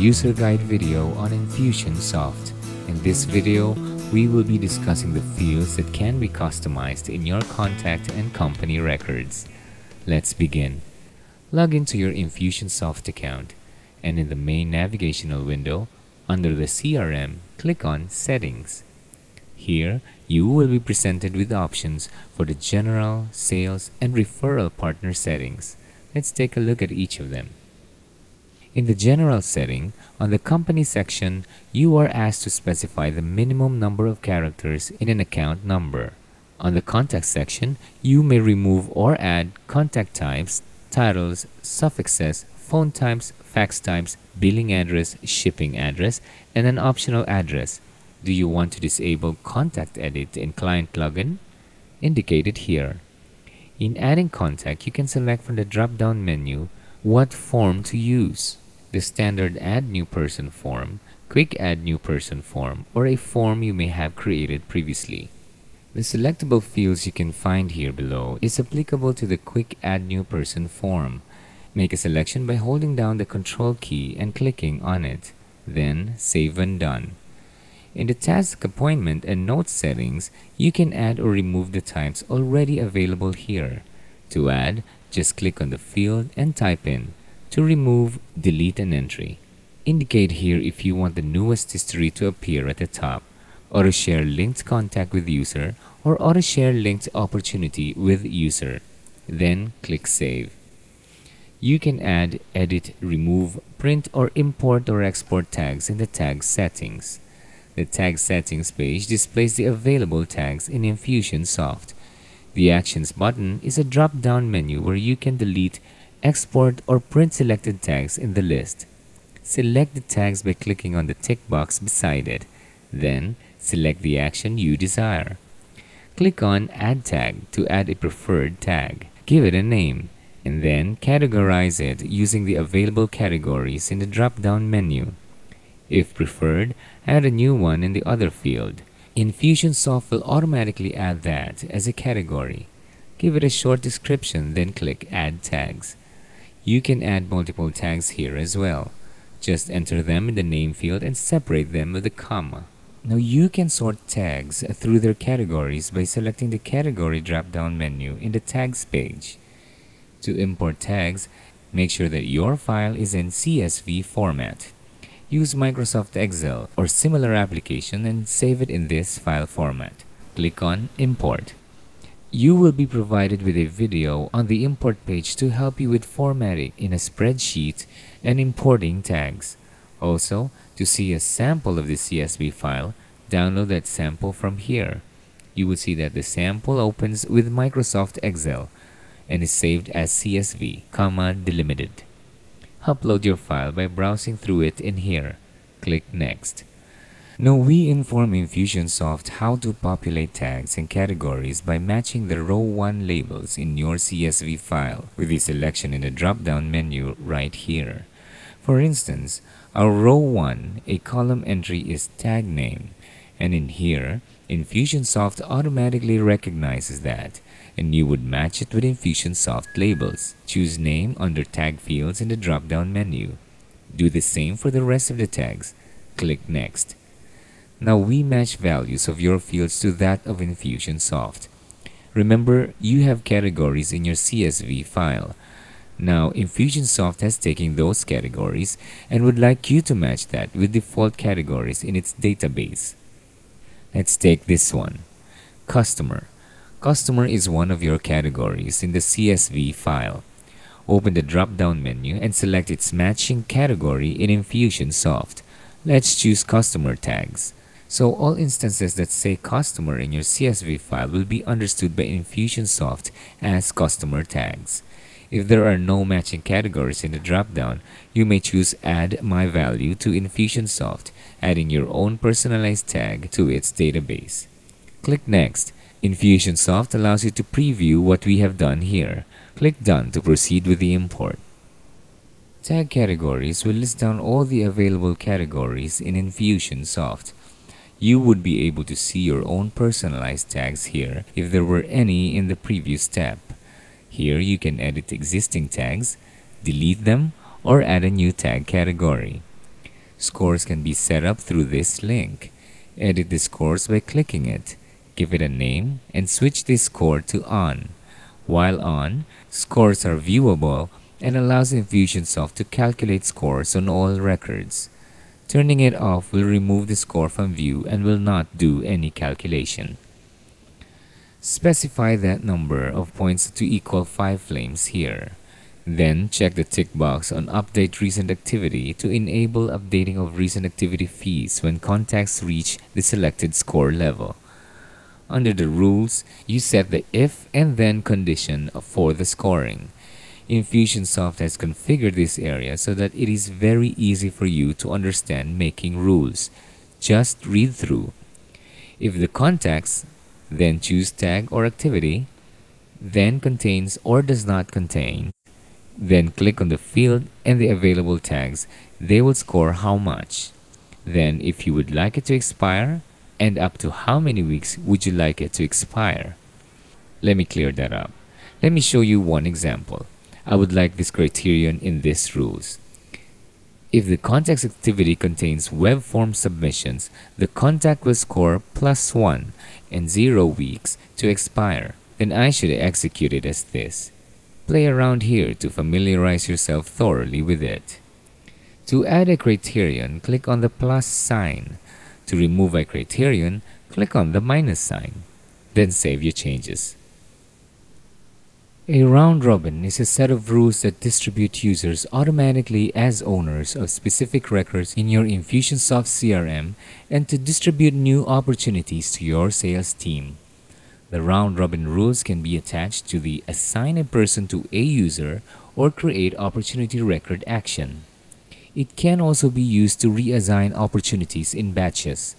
user guide video on Infusionsoft. In this video, we will be discussing the fields that can be customized in your contact and company records. Let's begin. Log into your Infusionsoft account, and in the main navigational window, under the CRM, click on Settings. Here, you will be presented with options for the general, sales, and referral partner settings. Let's take a look at each of them. In the general setting, on the company section, you are asked to specify the minimum number of characters in an account number. On the contact section, you may remove or add contact types, titles, suffixes, phone types, fax types, billing address, shipping address, and an optional address. Do you want to disable contact edit in client login? Indicated here. In adding contact, you can select from the drop-down menu what form to use. The standard Add New Person form, Quick Add New Person form, or a form you may have created previously. The selectable fields you can find here below is applicable to the Quick Add New Person form. Make a selection by holding down the Control key and clicking on it. Then save when done. In the Task Appointment and Notes settings, you can add or remove the types already available here. To add, just click on the field and type in. To remove, delete an entry. Indicate here if you want the newest history to appear at the top, auto-share linked contact with user, or auto-share linked opportunity with user. Then click Save. You can add, edit, remove, print, or import or export tags in the Tag Settings. The Tag Settings page displays the available tags in Infusionsoft. The Actions button is a drop-down menu where you can delete, export, or print selected tags in the list. Select the tags by clicking on the tick box beside it. Then, select the action you desire. Click on Add Tag to add a preferred tag. Give it a name, and then categorize it using the available categories in the drop-down menu. If preferred, add a new one in the other field. Infusionsoft will automatically add that as a category. Give it a short description, then click Add Tags. You can add multiple tags here as well. Just enter them in the name field and separate them with a comma. Now you can sort tags through their categories by selecting the Category drop-down menu in the Tags page. To import tags, make sure that your file is in CSV format. Use Microsoft Excel or similar application and save it in this file format. Click on Import. You will be provided with a video on the import page to help you with formatting in a spreadsheet and importing tags. Also, to see a sample of the CSV file, download that sample from here. You will see that the sample opens with Microsoft Excel and is saved as CSV, delimited. Upload your file by browsing through it in here. Click Next. Now we inform Infusionsoft how to populate tags and categories by matching the row 1 labels in your CSV file with the selection in the drop-down menu right here. For instance, our row 1, a column entry is tag name, and in here, Infusionsoft automatically recognizes that, and you would match it with Infusionsoft labels. Choose name under tag fields in the drop-down menu. Do the same for the rest of the tags. Click Next. Now we match values of your fields to that of Infusionsoft. Remember, you have categories in your CSV file. Now Infusionsoft has taken those categories and would like you to match that with default categories in its database. Let's take this one. Customer. Customer is one of your categories in the CSV file. Open the drop-down menu and select its matching category in Infusionsoft. Let's choose Customer tags. So all instances that say customer in your CSV file will be understood by Infusionsoft as customer tags. If there are no matching categories in the drop-down, you may choose Add My Value to Infusionsoft, adding your own personalized tag to its database. Click Next. Infusionsoft allows you to preview what we have done here. Click Done to proceed with the import. Tag categories will list down all the available categories in Infusionsoft. You would be able to see your own personalized tags here if there were any in the previous step. Here you can edit existing tags, delete them, or add a new tag category. Scores can be set up through this link. Edit the scores by clicking it. Give it a name and switch this score to on. While on, scores are viewable and allows Infusionsoft to calculate scores on all records. Turning it off will remove the score from view and will not do any calculation. Specify that number of points to equal 5 flames here. Then check the tick box on Update Recent Activity to enable updating of recent activity feeds when contacts reach the selected score level. Under the rules, you set the if and then condition for the scoring. Infusionsoft has configured this area so that it is very easy for you to understand making rules. Just read through. If the contacts, then choose tag or activity, then contains or does not contain, then click on the field and the available tags. They will score how much. Then if you would like it to expire, and up to how many weeks would you like it to expire. Let me clear that up. Let me show you one example. I would like this criterion in these rules. If the contact's activity contains web form submissions, the contact will score +1 and 0 weeks to expire. Then I should execute it as this. Play around here to familiarize yourself thoroughly with it. To add a criterion, click on the plus sign. To remove a criterion, click on the minus sign. Then save your changes. A round robin is a set of rules that distribute users automatically as owners of specific records in your Infusionsoft CRM and to distribute new opportunities to your sales team. The round robin rules can be attached to the assign a person to a user or create opportunity record action. It can also be used to reassign opportunities in batches.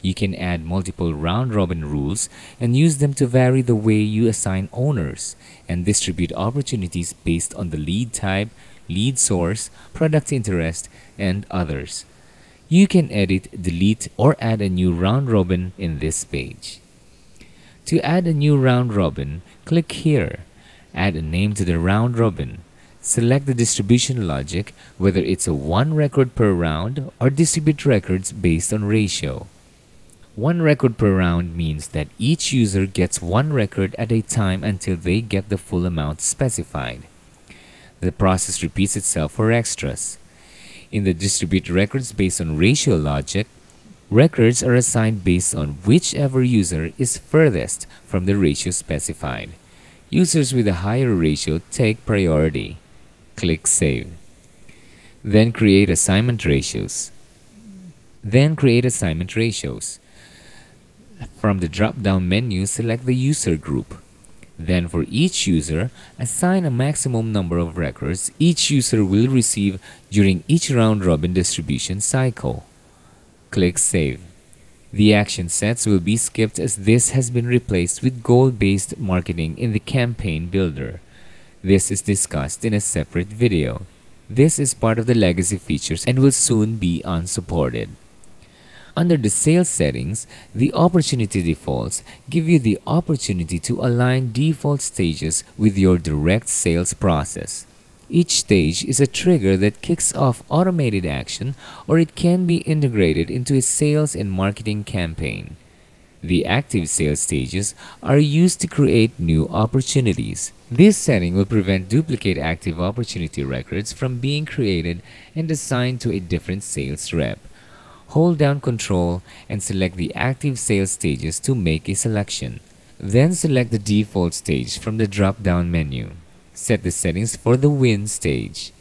You can add multiple round-robin rules and use them to vary the way you assign owners and distribute opportunities based on the lead type, lead source, product interest, and others. You can edit, delete, or add a new round-robin in this page. To add a new round-robin, click here. Add a name to the round-robin. Select the distribution logic, whether it's a 1 record per round or distribute records based on ratio. 1 record per round means that each user gets 1 record at a time until they get the full amount specified. The process repeats itself for extras. In the distribute records based on ratio logic, records are assigned based on whichever user is furthest from the ratio specified. Users with a higher ratio take priority. Click Save. Then create assignment ratios. From the drop-down menu, select the user group. Then for each user, assign a maximum number of records each user will receive during each round-robin distribution cycle. Click Save. The action sets will be skipped as this has been replaced with goal-based marketing in the campaign builder. This is discussed in a separate video. This is part of the legacy features and will soon be unsupported. Under the sales settings, the opportunity defaults give you the opportunity to align default stages with your direct sales process. Each stage is a trigger that kicks off automated action, or it can be integrated into a sales and marketing campaign. The active sales stages are used to create new opportunities. This setting will prevent duplicate active opportunity records from being created and assigned to a different sales rep. Hold down Control and select the active sales stages to make a selection. Then select the default stage from the drop-down menu. Set the settings for the Win stage.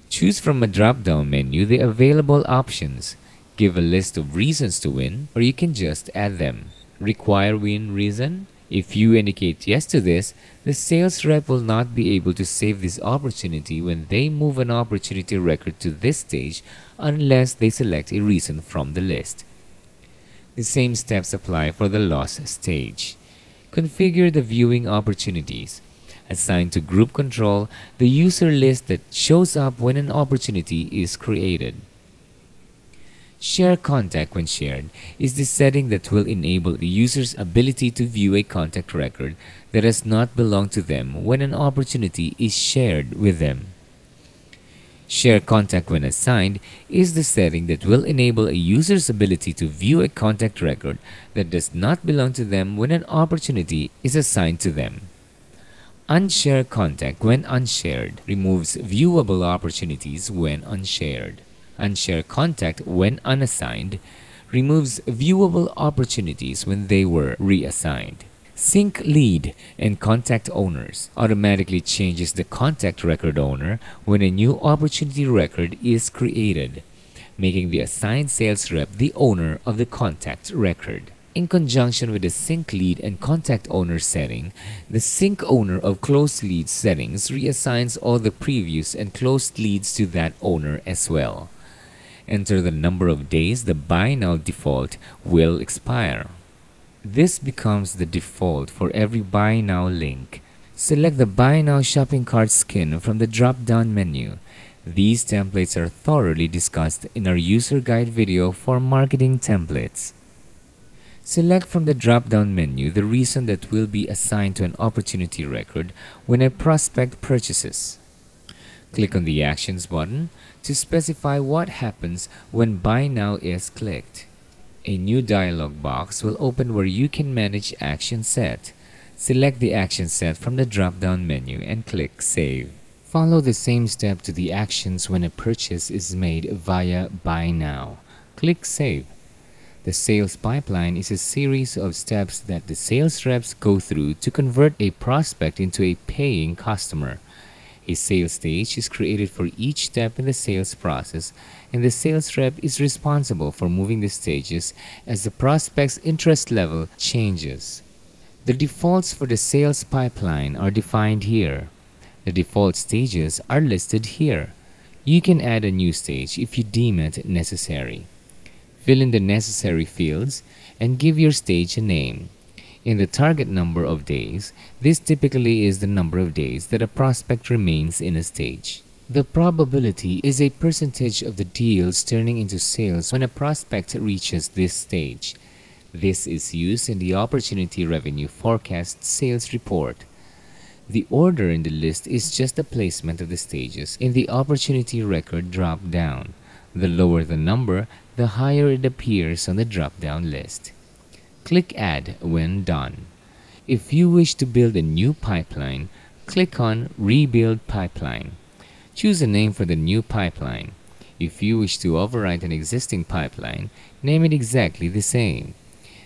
Choose from a drop-down menu the available options. Give a list of reasons to win, or you can just add them. Require win reason? If you indicate yes to this, the sales rep will not be able to save this opportunity when they move an opportunity record to this stage unless they select a reason from the list. The same steps apply for the loss stage. Configure the viewing opportunities. Assign to group control the user list that shows up when an opportunity is created. Share contact when shared is the setting that will enable the user's ability to view a contact record that does not belong to them when an opportunity is shared with them. Share contact when assigned is the setting that will enable a user's ability to view a contact record that does not belong to them when an opportunity is assigned to them. Unshare contact when unshared removes viewable opportunities when unshared. Unshare contact when unassigned removes viewable opportunities when they were reassigned. Sync lead and contact owners automatically changes the contact record owner when a new opportunity record is created, making the assigned sales rep the owner of the contact record. In conjunction with the sync lead and contact owner setting, the sync owner of closed lead settings reassigns all the previous and closed leads to that owner as well. Enter the number of days the buy now default will expire. This becomes the default for every buy now link. Select the buy now shopping cart skin from the drop-down menu. These templates are thoroughly discussed in our user guide video for marketing templates. Select from the drop-down menu the reason that will be assigned to an opportunity record when a prospect purchases. Click on the Actions button to specify what happens when Buy Now is clicked. A new dialog box will open where you can manage action set. Select the action set from the drop-down menu and click Save. Follow the same step to the actions when a purchase is made via Buy Now. Click Save. The sales pipeline is a series of steps that the sales reps go through to convert a prospect into a paying customer. A sales stage is created for each step in the sales process, and the sales rep is responsible for moving the stages as the prospect's interest level changes. The defaults for the sales pipeline are defined here. The default stages are listed here. You can add a new stage if you deem it necessary. Fill in the necessary fields and give your stage a name. In the target number of days, this typically is the number of days that a prospect remains in a stage. The probability is a percentage of the deals turning into sales when a prospect reaches this stage. This is used in the Opportunity Revenue Forecast Sales Report. The order in the list is just a placement of the stages in the Opportunity Record drop-down. The lower the number, the higher it appears on the drop-down list. Click Add when done. If you wish to build a new pipeline, click on Rebuild Pipeline. Choose a name for the new pipeline. If you wish to overwrite an existing pipeline, name it exactly the same.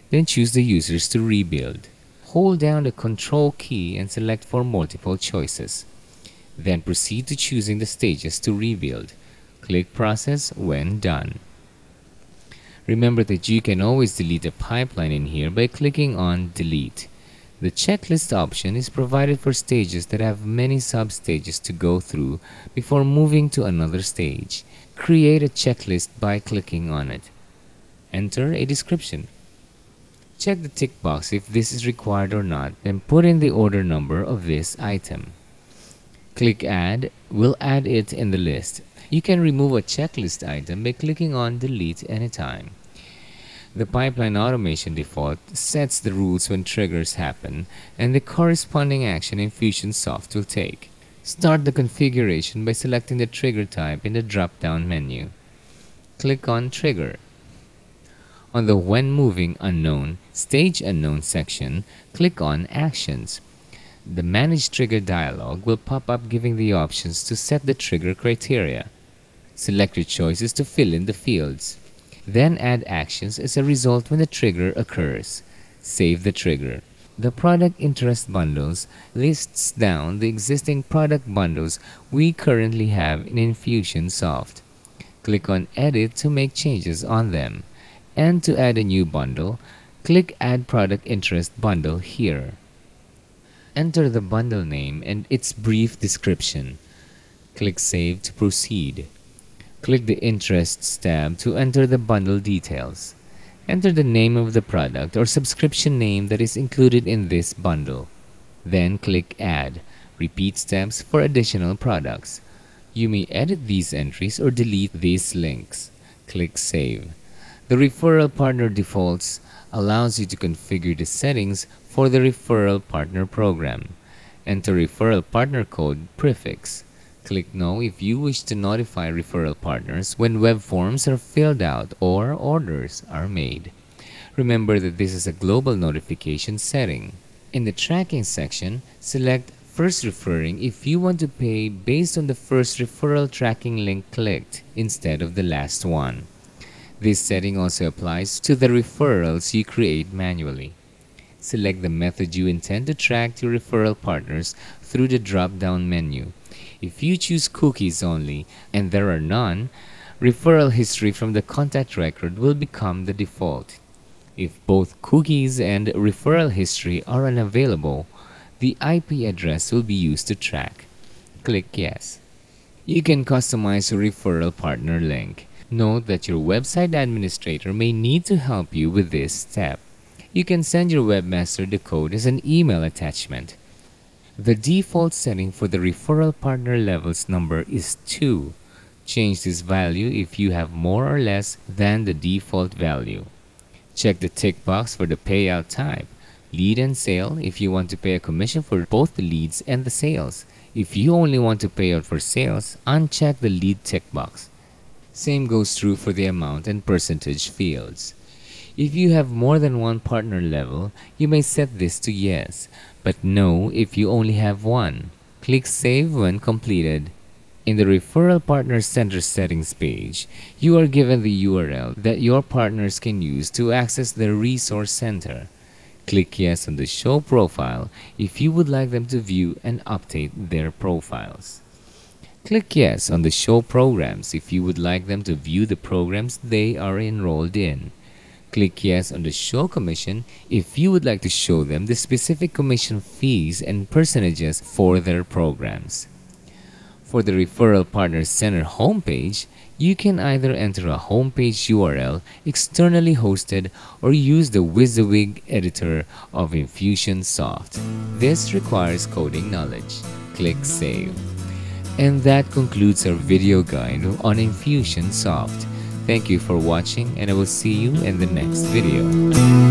Then choose the users to rebuild. Hold down the Control key and select for multiple choices. Then proceed to choosing the stages to rebuild. Click Process when done. Remember that you can always delete a pipeline in here by clicking on Delete. The checklist option is provided for stages that have many sub-stages to go through before moving to another stage. Create a checklist by clicking on it. Enter a description. Check the tick box if this is required or not, then put in the order number of this item. Click Add will add it in the list. You can remove a checklist item by clicking on Delete anytime. The pipeline automation default sets the rules when triggers happen and the corresponding action Infusionsoft will take. Start the configuration by selecting the trigger type in the drop-down menu. Click on Trigger. On the When Moving Unknown, Stage Unknown section, click on Actions. The Manage Trigger dialog will pop up giving the options to set the trigger criteria. Select your choices to fill in the fields. Then add actions as a result when the trigger occurs. Save the trigger. The Product Interest Bundles lists down the existing product bundles we currently have in Infusionsoft. Click on Edit to make changes on them. And to add a new bundle, click Add Product Interest Bundle here. Enter the bundle name and its brief description. Click Save to proceed. Click the Interests tab to enter the bundle details. Enter the name of the product or subscription name that is included in this bundle. Then click Add. Repeat steps for additional products. You may edit these entries or delete these links. Click Save. The Referral Partner Defaults allows you to configure the settings for the Referral Partner program. Enter Referral Partner Code prefix. Click No if you wish to notify referral partners when web forms are filled out or orders are made. Remember that this is a global notification setting. In the tracking section, select First Referring if you want to pay based on the first referral tracking link clicked instead of the last one. This setting also applies to the referrals you create manually. Select the method you intend to track your referral partners through the drop-down menu. If you choose cookies only and there are none, referral history from the contact record will become the default. If both cookies and referral history are unavailable, the IP address will be used to track. Click Yes. You can customize your referral partner link. Note that your website administrator may need to help you with this step. You can send your webmaster the code as an email attachment. The default setting for the referral partner levels number is 2. Change this value if you have more or less than the default value. Check the tick box for the payout type. Lead and sale if you want to pay a commission for both the leads and the sales. If you only want to pay out for sales, uncheck the lead tick box. Same goes true for the amount and percentage fields. If you have more than one partner level, you may set this to yes, but no if you only have one. Click Save when completed. In the Referral Partner Center settings page, you are given the URL that your partners can use to access their resource center. Click Yes on the Show Profile if you would like them to view and update their profiles. Click Yes on the Show Programs if you would like them to view the programs they are enrolled in. Click Yes on the Show Commission if you would like to show them the specific commission fees and percentages for their programs. For the Referral Partner Center homepage, you can either enter a homepage URL externally hosted or use the WYSIWYG editor of Infusionsoft. This requires coding knowledge. Click Save. And that concludes our video guide on Infusionsoft. Thank you for watching, and I will see you in the next video.